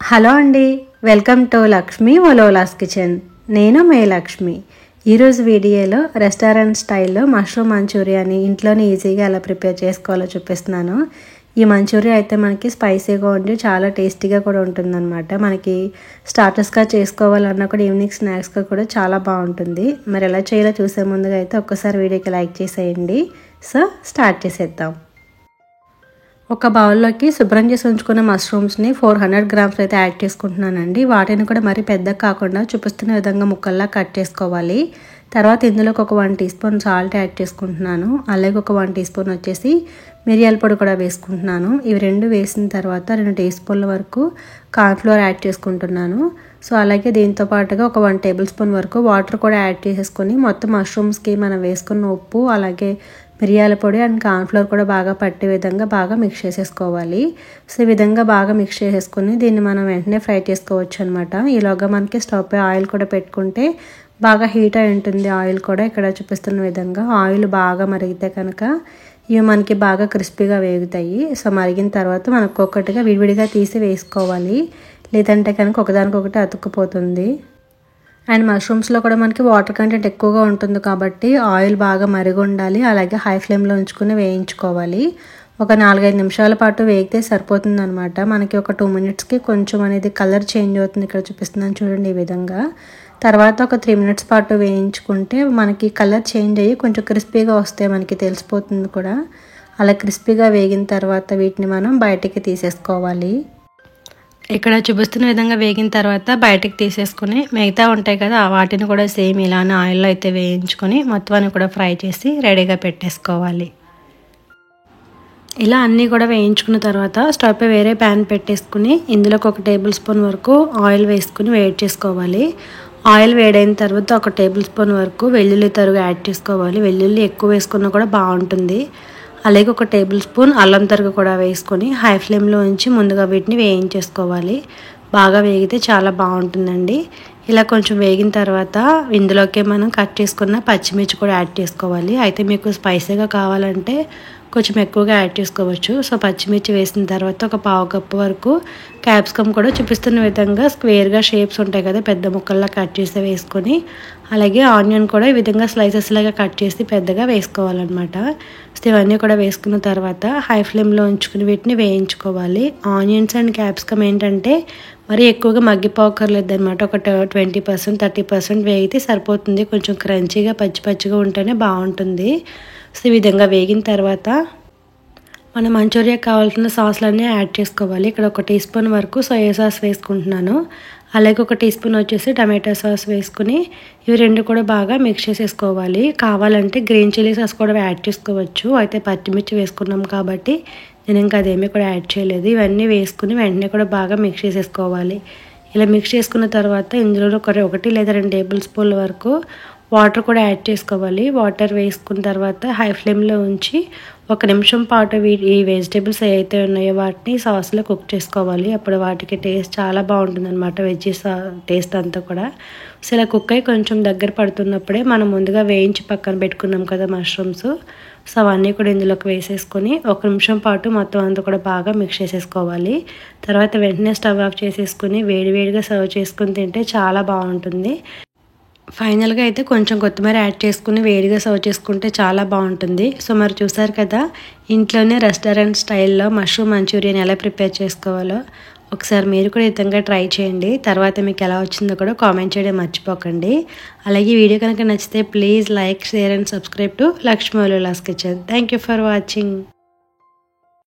Hello అండి, welcome to Lakshmi ఒలోలాస్ kitchen. నేను మే లక్ష్మి. ఈరోజు వీడియోలో రెస్టారెంట్ స్టైల్లో మష్రూమ్ మంచూరియాని ఇంట్లోనే ఈజీగా ఎలా ప్రిపేర్ చేసుకోవాలో చూపిస్తున్నాను. ఈ మంచూరియా అయితే మనకి స్పైసీగా ఉండి చాలా టేస్టీగా కూడా ఉంటుందన్నమాట. మనకి స్టార్టర్స్గా చేసుకోవాలన్నా కూడా ఈవినింగ్ స్నాక్స్గా కూడా చాలా బాగుంటుంది. మరి ఎలా చేయాలో చూసే ముందుగా అయితే ఒక్కసారి వీడియోకి లైక్ చేసేయండి. సో స్టార్ట్ చేసేద్దాం. ఒక బౌల్లోకి శుభ్రం చేసి ఉంచుకున్న మష్రూమ్స్ని 400 గ్రామ్స్ అయితే యాడ్ చేసుకుంటున్నానండి. వాటిని కూడా మరీ పెద్దగా కాకుండా చూపిస్తున్న విధంగా ముక్కల్లా కట్ చేసుకోవాలి. తర్వాత ఇందులోకి ఒక 1 టీ స్పూన్ సాల్ట్ యాడ్ చేసుకుంటున్నాను. అలాగే ఒక 1 టీ స్పూన్ వచ్చేసి మిరియాల పొడి కూడా వేసుకుంటున్నాను. ఇవి రెండు వేసిన తర్వాత 2 టీ స్పూన్ల వరకు కార్న్ఫ్లోర్ యాడ్ చేసుకుంటున్నాను. సో అలాగే దీంతో పాటుగా ఒక 1 టేబుల్ స్పూన్ వరకు వాటర్ కూడా యాడ్ చేసేసుకొని మొత్తం మష్రూమ్స్కి మనం వేసుకున్న ఉప్పు అలాగే మిరియాల పొడి అండ్ కార్న్ఫ్లోర్ కూడా బాగా పట్టే విధంగా బాగా మిక్స్ చేసేసుకోవాలి. సో ఈ విధంగా బాగా మిక్స్ చేసేసుకొని దీన్ని మనం వెంటనే ఫ్రై చేసుకోవచ్చు అనమాట. ఈలోగా మనకి స్టవ్ పై ఆయిల్ కూడా పెట్టుకుంటే బాగా హీట్ అయి ఉంటుంది. ఆయిల్ కూడా ఇక్కడ చూపిస్తున్న విధంగా ఆయిల్ బాగా మరిగితే కనుక ఇవి మనకి బాగా క్రిస్పీగా వేగుతాయి. సో మరిగిన తర్వాత మనకు ఒక్కొక్కటిగా విడివిడిగా తీసి వేసుకోవాలి, లేదంటే కనుక ఒకదానికొకటి అతుక్కుపోతుంది. అండ్ మష్రూమ్స్లో కూడా మనకి వాటర్ కంటెంట్ ఎక్కువగా ఉంటుంది కాబట్టి ఆయిల్ బాగా మరిగి ఉండాలి. అలాగే హై ఫ్లేమ్లో ఉంచుకుని వేయించుకోవాలి. ఒక 4-5 నిమిషాల పాటు వేగితే సరిపోతుంది అనమాట. మనకి ఒక 2 మినిట్స్కి కొంచెం అనేది కలర్ చేంజ్ అవుతుంది. ఇక్కడ చూపిస్తున్నాను చూడండి ఈ విధంగా. తర్వాత ఒక 3 మినిట్స్ పాటు వేయించుకుంటే మనకి కలర్ చేంజ్ అయ్యి కొంచెం క్రిస్పీగా వస్తే మనకి తెలిసిపోతుంది కూడా. అలా క్రిస్పీగా వేగిన తర్వాత వీటిని మనం బయటికి తీసేసుకోవాలి. ఇక్కడ చూపిస్తున్న విధంగా వేగిన తర్వాత బయటకు తీసేసుకుని మిగతా ఉంటాయి కదా వాటిని కూడా సేమ్ ఇలానే ఆయిల్లో అయితే వేయించుకొని మొత్తాన్ని కూడా ఫ్రై చేసి రెడీగా పెట్టేసుకోవాలి. ఇలా అన్నీ కూడా వేయించుకున్న తర్వాత స్టవ్ పై వేరే ప్యాన్ పెట్టేసుకుని ఇందులోకి 1 టేబుల్ స్పూన్ వరకు ఆయిల్ వేసుకుని వేడి చేసుకోవాలి. ఆయిల్ వేడైన తర్వాత 1 టేబుల్ స్పూన్ వరకు వెల్లుల్లి తరుగు యాడ్ చేసుకోవాలి. వెల్లుల్లి ఎక్కువ వేసుకున్నా కూడా బాగుంటుంది. అలాగే 1 టేబుల్ స్పూన్ అల్లం తరుగు కూడా వేసుకొని హై ఫ్లేమ్లో ఉంచి ముందుగా వీటిని వేయించేసుకోవాలి. బాగా వేగితే చాలా బాగుంటుందండి. ఇలా కొంచెం వేగిన తర్వాత ఇందులోకి మనం కట్ చేసుకున్న పచ్చిమిర్చి కూడా యాడ్ చేసుకోవాలి. అయితే మీకు స్పైసీగా కావాలంటే కొంచెం ఎక్కువగా యాడ్ చేసుకోవచ్చు. సో పచ్చిమిర్చి వేసిన తర్వాత ఒక 1/2 కప్పు వరకు క్యాప్సికమ్ కూడా చూపిస్తున్న విధంగా స్క్వేర్గా షేప్స్ ఉంటాయి కదా పెద్ద ముక్కల్లా కట్ చేసి వేసుకొని, అలాగే ఆనియన్ కూడా ఈ విధంగా స్లైసెస్ లాగా కట్ చేసి పెద్దగా వేసుకోవాలన్నమాట. సో ఇవన్నీ కూడా వేసుకున్న తర్వాత హై ఫ్లేమ్లో ఉంచుకుని వీటిని వేయించుకోవాలి. ఆనియన్స్ అండ్ క్యాప్సికమ్ ఏంటంటే మరి ఎక్కువగా మగ్గిపోకర్లేదు అనమాట. ఒక 20% 30% వేగితే సరిపోతుంది. కొంచెం క్రంచీగా పచ్చిగా ఉంటేనే బాగుంటుంది. సో ఈ విధంగా వేగిన తర్వాత మనం మంచూరియా కావాల్సిన సాస్లన్నీ యాడ్ చేసుకోవాలి. ఇక్కడ 1 టీ స్పూన్ వరకు సోయా సాస్ వేసుకుంటున్నాను. అలాగే 1 టీ స్పూన్ వచ్చేసి టమాటో సాస్ వేసుకుని ఇవి రెండు కూడా బాగా మిక్స్ చేసేసుకోవాలి. కావాలంటే గ్రీన్ చిల్లీ సాస్ కూడా యాడ్ చేసుకోవచ్చు. అయితే పచ్చిమిర్చి వేసుకున్నాం కాబట్టి నేను ఇంకా అదేమీ కూడా యాడ్ చేయలేదు. ఇవన్నీ వేసుకుని వెంటనే కూడా బాగా మిక్స్ చేసేసుకోవాలి. ఇలా మిక్స్ చేసుకున్న తర్వాత ఇందులో 1 లేదా 2 టేబుల్ స్పూన్ల వరకు వాటర్ కూడా యాడ్ చేసుకోవాలి. వాటర్ వేసుకున్న తర్వాత హై ఫ్లేమ్లో ఉంచి 1 నిమిషం పాటు ఈ వెజిటేబుల్స్ ఏవైతే ఉన్నాయో వాటిని సాస్లో కుక్ చేసుకోవాలి. అప్పుడు వాటికి టేస్ట్ చాలా బాగుంటుంది అనమాట. వెజ్జీస్ టేస్ట్ అంతా కూడా. సో ఇలా కుక్ అయ్యి కొంచెం దగ్గర పడుతున్నప్పుడే మనం ముందుగా వేయించి పక్కన పెట్టుకున్నాం కదా మష్రూమ్స్. సో అవన్నీ కూడా ఇందులోకి వేసేసుకొని 1 నిమిషం పాటు మొత్తం అంతా కూడా బాగా మిక్స్ చేసేసుకోవాలి. తర్వాత వెంటనే స్టవ్ ఆఫ్ చేసేసుకుని వేడివేడిగా సర్వ్ చేసుకుని తింటే చాలా బాగుంటుంది. ఫైనల్గా అయితే కొంచెం కొత్తిమీర యాడ్ చేసుకుని వేడిగా సర్వ్ చేసుకుంటే చాలా బాగుంటుంది. సో మరి చూసారు కదా ఇంట్లోనే రెస్టారెంట్ స్టైల్లో మష్రూమ్ మంచూరియన్ ఎలా ప్రిపేర్ చేసుకోవాలో. ఒకసారి మీరు కూడా ఈ విధంగా ట్రై చేయండి. తర్వాత మీకు ఎలా వచ్చిందో కూడా కామెంట్ చేయడం మర్చిపోకండి. అలాగే వీడియో కనుక నచ్చితే please like, share and subscribe to Lakshmi ఒలోలాస్ kitchen. Thank you for watching.